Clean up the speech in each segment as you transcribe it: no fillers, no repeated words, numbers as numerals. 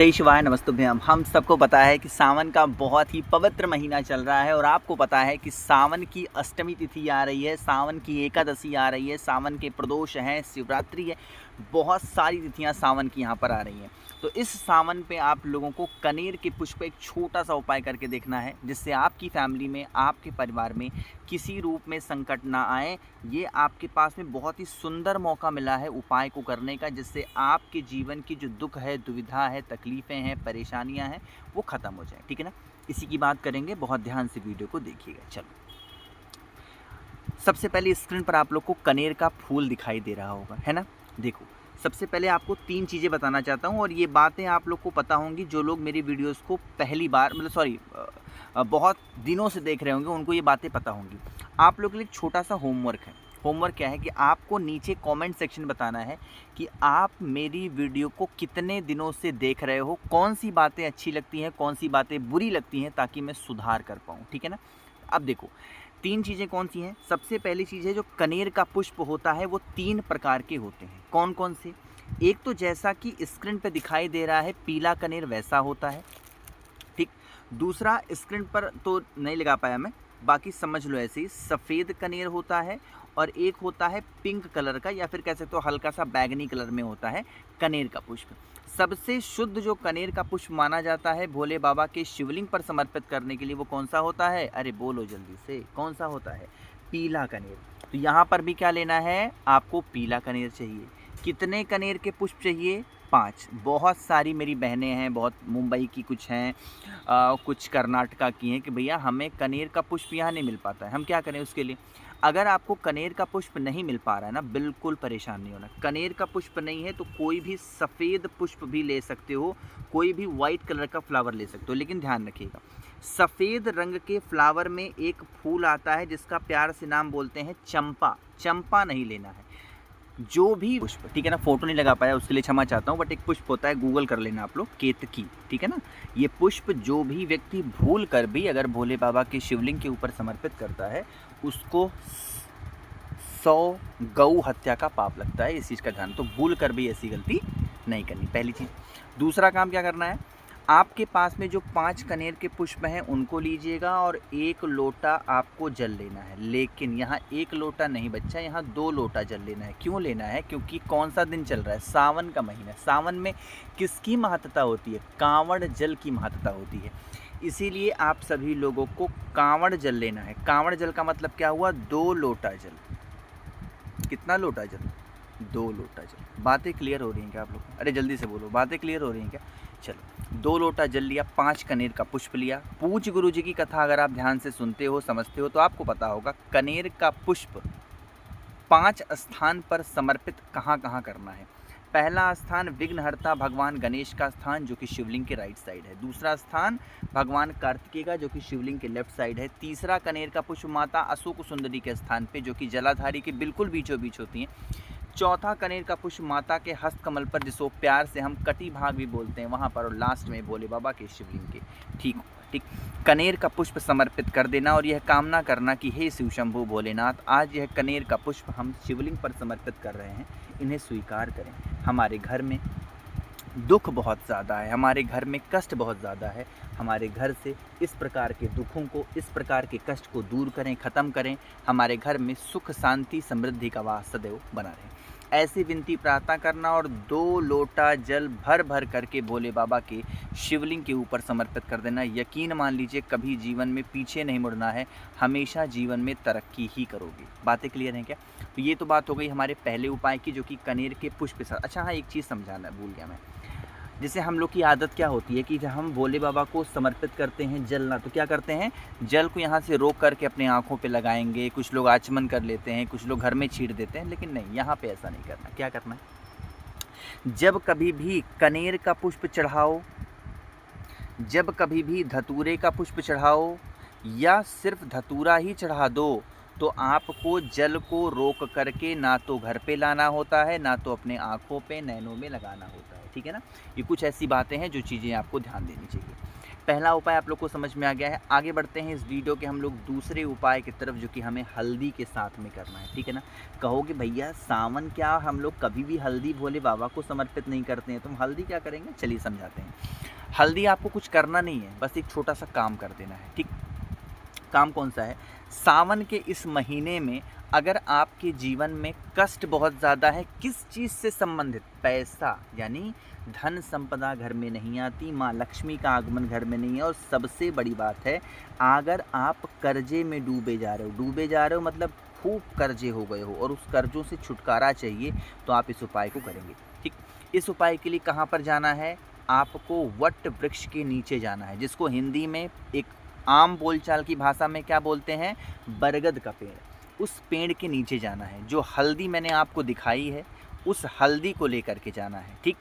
जय शिवाय नमस्तुभ्यम। हम सबको पता है कि सावन का बहुत ही पवित्र महीना चल रहा है और आपको पता है कि सावन की अष्टमी तिथि आ रही है, सावन की एकादशी आ रही है, सावन के प्रदोष हैं, शिवरात्रि है, बहुत सारी तिथियां सावन की यहाँ पर आ रही हैं। तो इस सावन पे आप लोगों को कनेर के पुष्प एक छोटा सा उपाय करके देखना है, जिससे आपकी फैमिली में, आपके परिवार में किसी रूप में संकट ना आए। ये आपके पास में बहुत ही सुंदर मौका मिला है उपाय को करने का, जिससे आपके जीवन की जो दुख है, दुविधा है, तकलीफ़ें हैं, परेशानियां हैं, वो ख़त्म हो जाए। ठीक है ना। इसी की बात करेंगे, बहुत ध्यान से वीडियो को देखिएगा। चलो, सबसे पहले स्क्रीन पर आप लोग को कनेर का फूल दिखाई दे रहा होगा, है ना। देखो, सबसे पहले आपको 3 चीज़ें बताना चाहता हूँ और ये बातें आप लोग को पता होंगी जो लोग मेरी वीडियोस को पहली बार बहुत दिनों से देख रहे होंगे, उनको ये बातें पता होंगी। आप लोग के लिए एक छोटा सा होमवर्क है। होमवर्क क्या है कि आपको नीचे कमेंट सेक्शन बताना है कि आप मेरी वीडियो को कितने दिनों से देख रहे हो, कौन सी बातें अच्छी लगती हैं, कौन सी बातें बुरी लगती हैं, ताकि मैं सुधार कर पाऊँ। ठीक है ना। अब देखो, 3 चीज़ें कौन सी हैं। सबसे पहली चीज़ है, जो कनेर का पुष्प होता है वो 3 प्रकार के होते हैं। कौन कौन से? एक तो जैसा कि स्क्रीन पे दिखाई दे रहा है, पीला कनेर वैसा होता है। ठीक। दूसरा, स्क्रीन पर तो नहीं लगा पाया मैं, बाकी समझ लो ऐसे ही, सफ़ेद कनेर होता है और एक होता है पिंक कलर का, या फिर कह सकते हो हल्का सा बैगनी कलर में होता है कनेर का पुष्प। सबसे शुद्ध जो कनेर का पुष्प माना जाता है भोले बाबा के शिवलिंग पर समर्पित करने के लिए, वो कौन सा होता है? अरे बोलो जल्दी से, कौन सा होता है? पीला कनेर। तो यहाँ पर भी क्या लेना है आपको? पीला कनेर चाहिए। कितने कनेर के पुष्प चाहिए? 5। बहुत सारी मेरी बहनें हैं, बहुत मुंबई की कुछ हैं, कुछ कर्नाटका की हैं कि भैया हमें कनेर का पुष्प यहाँ नहीं मिल पाता है, हम क्या करें उसके लिए? अगर आपको कनेर का पुष्प नहीं मिल पा रहा है ना, बिल्कुल परेशान नहीं होना। कनेर का पुष्प नहीं है तो कोई भी सफ़ेद पुष्प भी ले सकते हो, कोई भी वाइट कलर का फ्लावर ले सकते हो, लेकिन ध्यान रखिएगा, सफ़ेद रंग के फ्लावर में एक फूल आता है जिसका प्यार से नाम बोलते हैं चंपा। चंपा नहीं लेना है। जो भी पुष्प, ठीक है ना, फोटो नहीं लगा पाया उसके लिए क्षमा चाहता हूँ, बट एक पुष्प होता है, गूगल कर लेना आप लोग, केतकी। ठीक है ना। ये पुष्प जो भी व्यक्ति भूल कर भी अगर भोले बाबा के शिवलिंग के ऊपर समर्पित करता है, उसको 100 गौ हत्या का पाप लगता है। इस चीज़ का ध्यान, तो भूल कर भी ऐसी गलती नहीं करनी, पहली चीज़। दूसरा काम क्या करना है, आपके पास में जो 5 कनेर के पुष्प हैं उनको लीजिएगा और 1 लोटा आपको जल लेना है। लेकिन यहाँ 1 लोटा नहीं बच्चा, यहाँ 2 लोटा जल लेना है। क्यों लेना है? क्योंकि कौन सा दिन चल रहा है? सावन का महीना। सावन में किसकी महत्ता होती है? कांवड़ जल की महत्ता होती है। इसीलिए आप सभी लोगों को कांवड़ जल लेना है। कांवड़ जल का मतलब क्या हुआ? 2 लोटा जल। कितना लोटा जल? 2 लोटा जल। बातें क्लियर हो रही हैं क्या आप लोग? अरे जल्दी से बोलो, बातें क्लियर हो रही हैं क्या? चलो, 2 लोटा जल लिया, 5 कनेर का पुष्प लिया। पूज गुरु जी की कथा अगर आप ध्यान से सुनते हो, समझते हो, तो आपको पता होगा कनेर का पुष्प 5 स्थान पर समर्पित कहाँ कहाँ करना है। पहला स्थान विघ्नहर्ता भगवान गणेश का स्थान, जो कि शिवलिंग के राइट साइड है। दूसरा स्थान भगवान कार्तिकेय का, जो कि शिवलिंग के लेफ्ट साइड है। तीसरा कनेर का पुष्प माता अशोक सुंदरी के स्थान पे, जो कि जलाधारी के बिल्कुल बीचों बीच होती हैं। चौथा कनेर का पुष्प माता के हस्त कमल पर, जिसको प्यार से हम कटी भाग भी बोलते हैं, वहाँ पर। और लास्ट में भोले बाबा के शिवलिंग के ठीक कनेर का पुष्प समर्पित कर देना और यह कामना करना कि हे शिव शंभु भोलेनाथ, आज यह कनेर का पुष्प हम शिवलिंग पर समर्पित कर रहे हैं, इन्हें स्वीकार करें। हमारे घर में दुख बहुत ज़्यादा है, हमारे घर में कष्ट बहुत ज़्यादा है, हमारे घर से इस प्रकार के दुखों को, इस प्रकार के कष्ट को दूर करें, ख़त्म करें। हमारे घर में सुख शांति समृद्धि का वास सदैव बना रहे। ऐसी विनती प्रार्थना करना और 2 लोटा जल भर भर करके भोले बाबा के शिवलिंग के ऊपर समर्पित कर देना। यकीन मान लीजिए, कभी जीवन में पीछे नहीं मुड़ना है, हमेशा जीवन में तरक्की ही करोगे। बातें क्लियर हैं क्या? तो ये तो बात हो गई हमारे पहले उपाय की, जो कि कनेर के पुष्प के साथ। अच्छा हाँ, एक चीज़ समझाना भूल गया मैं। जैसे हम लोग की आदत क्या होती है कि जब हम भोले बाबा को समर्पित करते हैं जल ना, तो क्या करते हैं, जल को यहाँ से रोक करके अपने आँखों पे लगाएंगे, कुछ लोग आचमन कर लेते हैं, कुछ लोग घर में छींट देते हैं। लेकिन नहीं, यहाँ पे ऐसा नहीं करना। क्या करना है, जब कभी भी कनेर का पुष्प चढ़ाओ, जब कभी भी धतूरे का पुष्प चढ़ाओ, या सिर्फ धतूरा ही चढ़ा दो, तो आपको जल को रोक करके ना तो घर पे लाना होता है, ना तो अपने आँखों पे, नैनों में लगाना होता है। ठीक है ना। ये कुछ ऐसी बातें हैं जो चीज़ें आपको ध्यान देनी चाहिए। पहला उपाय आप लोग को समझ में आ गया है। आगे बढ़ते हैं इस वीडियो के हम लोग दूसरे उपाय की तरफ, जो कि हमें हल्दी के साथ में करना है, ठीक है ना। कहोगे भैया सावन क्या हम लोग कभी भी हल्दी भोले बाबा को समर्पित नहीं करते हैं, तो हम हल्दी क्या करेंगे, चलिए समझाते हैं। हल्दी आपको कुछ करना नहीं है, बस एक छोटा सा काम कर देना है, ठीक। काम कौन सा है, सावन के इस महीने में अगर आपके जीवन में कष्ट बहुत ज़्यादा है, किस चीज़ से संबंधित, पैसा यानी धन संपदा घर में नहीं आती, माँ लक्ष्मी का आगमन घर में नहीं है, और सबसे बड़ी बात है अगर आप कर्जे में डूबे जा रहे हो मतलब खूब कर्जे हो गए हो और उस कर्जों से छुटकारा चाहिए, तो आप इस उपाय को करेंगे, ठीक। इस उपाय के लिए कहाँ पर जाना है, आपको वट वृक्ष के नीचे जाना है, जिसको हिंदी में एक आम बोलचाल की भाषा में क्या बोलते हैं, बरगद का पेड़। उस पेड़ के नीचे जाना है। जो हल्दी मैंने आपको दिखाई है उस हल्दी को लेकर के जाना है, ठीक।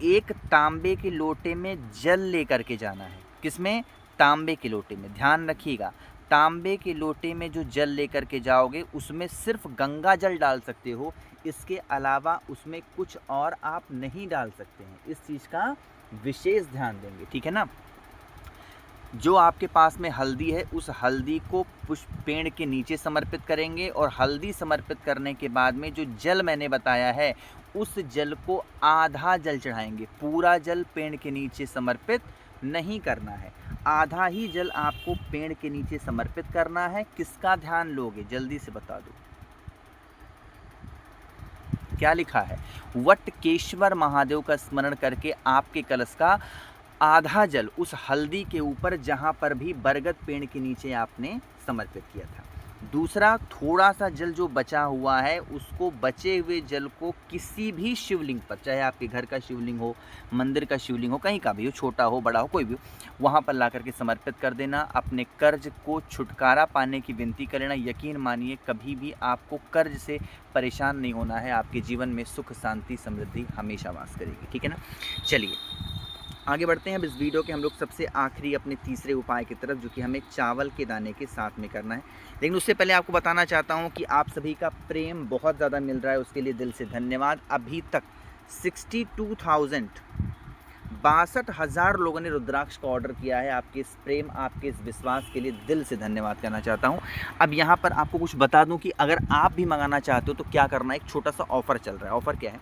एक तांबे के लोटे में जल लेकर के जाना है। किसमें, तांबे के लोटे में। ध्यान रखिएगा, तांबे के लोटे में जो जल लेकर के जाओगे उसमें सिर्फ गंगा जल डाल सकते हो, इसके अलावा उसमें कुछ और आप नहीं डाल सकते हैं। इस चीज़ का विशेष ध्यान देंगे, ठीक है ना। जो आपके पास में हल्दी है उस हल्दी को पुष्प पेड़ के नीचे समर्पित करेंगे, और हल्दी समर्पित करने के बाद में जो जल मैंने बताया है उस जल को आधा जल चढ़ाएंगे। पूरा जल पेड़ के नीचे समर्पित नहीं करना है, आधा ही जल आपको पेड़ के नीचे समर्पित करना है। किसका ध्यान लोगे, जल्दी से बता दो, क्या लिखा है, वटकेश्वर महादेव का स्मरण करके आपके कलश का आधा जल उस हल्दी के ऊपर जहाँ पर भी बरगद पेड़ के नीचे आपने समर्पित किया था। दूसरा, थोड़ा सा जल जो बचा हुआ है उसको, बचे हुए जल को किसी भी शिवलिंग पर, चाहे आपके घर का शिवलिंग हो, मंदिर का शिवलिंग हो, कहीं का भी हो, छोटा हो बड़ा हो कोई भी हो, वहाँ पर ला करके समर्पित कर देना। अपने कर्ज को छुटकारा पाने की विनती कर लेना। यकीन मानिए कभी भी आपको कर्ज से परेशान नहीं होना है, आपके जीवन में सुख शांति समृद्धि हमेशा वास करेगी, ठीक है ना। चलिए आगे बढ़ते हैं। अब इस वीडियो के हम लोग सबसे आखिरी अपने तीसरे उपाय की तरफ, जो कि हमें चावल के दाने के साथ में करना है। लेकिन उससे पहले आपको बताना चाहता हूं कि आप सभी का प्रेम बहुत ज़्यादा मिल रहा है, उसके लिए दिल से धन्यवाद। अभी तक 62,000 लोगों ने रुद्राक्ष का ऑर्डर किया है। आपके इस प्रेम, आपके इस विश्वास के लिए दिल से धन्यवाद करना चाहता हूँ। अब यहाँ पर आपको कुछ बता दूँ कि अगर आप भी मंगाना चाहते हो तो क्या करना है। एक छोटा सा ऑफर चल रहा है। ऑफर क्या है,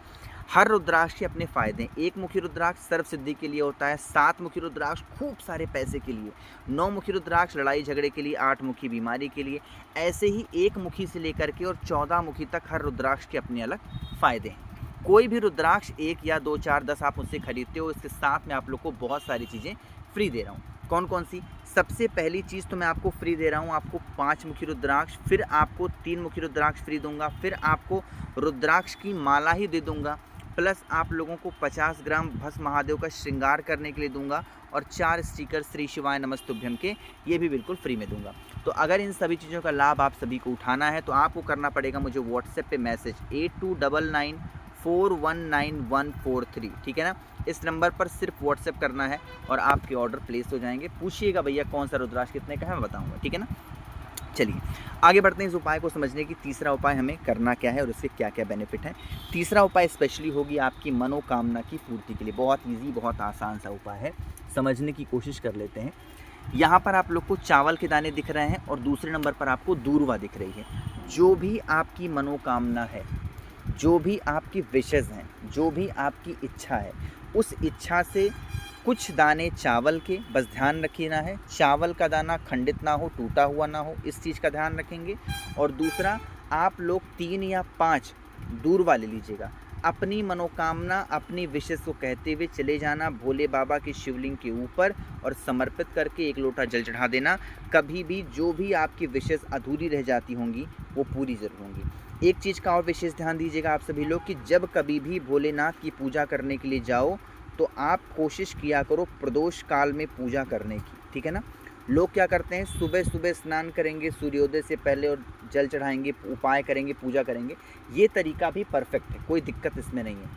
हर रुद्राक्ष के अपने फ़ायदे हैं। 1 मुखी रुद्राक्ष सर्व सिद्धि के लिए होता है, 7 मुखी रुद्राक्ष खूब सारे पैसे के लिए, 9 मुखी रुद्राक्ष लड़ाई झगड़े के लिए, 8 मुखी बीमारी के लिए, ऐसे ही 1 मुखी से लेकर के और 14 मुखी तक हर रुद्राक्ष के अपने अलग फ़ायदे हैं। कोई भी रुद्राक्ष 1 या 2 4 10 आप मुझसे खरीदते हो, इसके साथ में आप लोग को बहुत सारी चीज़ें फ्री दे रहा हूँ। कौन कौन सी, सबसे पहली चीज़ तो मैं आपको फ्री दे रहा हूँ, आपको 5 मुखी रुद्राक्ष, फिर आपको 3 मुखी रुद्राक्ष फ्री दूंगा, फिर आपको रुद्राक्ष की माला ही दे दूंगा, प्लस आप लोगों को 50 ग्राम भस्म महादेव का श्रृंगार करने के लिए दूंगा, और 4 स्टिकर श्री शिवाय नमस्तुभ्यम के, ये भी बिल्कुल फ्री में दूंगा। तो अगर इन सभी चीज़ों का लाभ आप सभी को उठाना है तो आपको करना पड़ेगा मुझे व्हाट्सएप पे मैसेज 8299419143, ठीक है ना। इस नंबर पर सिर्फ व्हाट्सएप करना है और आपके ऑर्डर प्लेस हो जाएंगे। पूछिएगा भैया कौन सा रुद्राक्ष कितने का है, मैं बताऊँगा, ठीक है ना। चलिए आगे बढ़ते हैं इस उपाय को समझने की। तीसरा उपाय हमें करना क्या है और उससे क्या क्या बेनिफिट है। तीसरा उपाय स्पेशली होगी आपकी मनोकामना की पूर्ति के लिए। बहुत इजी, बहुत आसान सा उपाय है, समझने की कोशिश कर लेते हैं। यहाँ पर आप लोग को चावल के दाने दिख रहे हैं और दूसरे नंबर पर आपको दूर्वा दिख रही है। जो भी आपकी मनोकामना है, जो भी आपकी विशेष हैं, जो भी आपकी इच्छा है, उस इच्छा से कुछ दाने चावल के, बस ध्यान रखना है चावल का दाना खंडित ना हो, टूटा हुआ ना हो, इस चीज़ का ध्यान रखेंगे। और दूसरा, आप लोग 3 या 5 दूर्वा ले लीजिएगा। अपनी मनोकामना, अपनी विशेष को कहते हुए चले जाना भोले बाबा के शिवलिंग के ऊपर और समर्पित करके 1 लोटा जल चढ़ा देना। कभी भी जो भी आपकी विशेष अधूरी रह जाती होंगी वो पूरी जरूर होंगी। एक चीज़ का और विशेष ध्यान दीजिएगा आप सभी लोग कि जब कभी भी भोलेनाथ की पूजा करने के लिए जाओ तो आप कोशिश किया करो प्रदोष काल में पूजा करने की, ठीक है ना। लोग क्या करते हैं, सुबह सुबह स्नान करेंगे सूर्योदय से पहले और जल चढ़ाएंगे, उपाय करेंगे, पूजा करेंगे। ये तरीका भी परफेक्ट है, कोई दिक्कत इसमें नहीं है,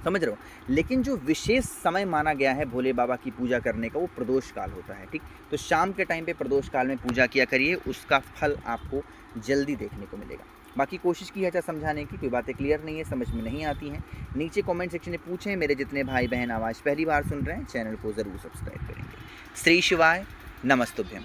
समझ रहे हो। लेकिन जो विशेष समय माना गया है भोले बाबा की पूजा करने का वो प्रदोष काल होता है, ठीक। तो शाम के टाइम पे प्रदोष काल में पूजा किया करिए, उसका फल आपको जल्दी देखने को मिलेगा। बाकी कोशिश की है अच्छा समझाने की, कोई बातें क्लियर नहीं है, समझ में नहीं आती हैं, नीचे कमेंट सेक्शन में पूछें। मेरे जितने भाई बहन आवाज़ पहली बार सुन रहे हैं चैनल को ज़रूर सब्सक्राइब करेंगे। श्री शिवाय नमस्तुभ्यम।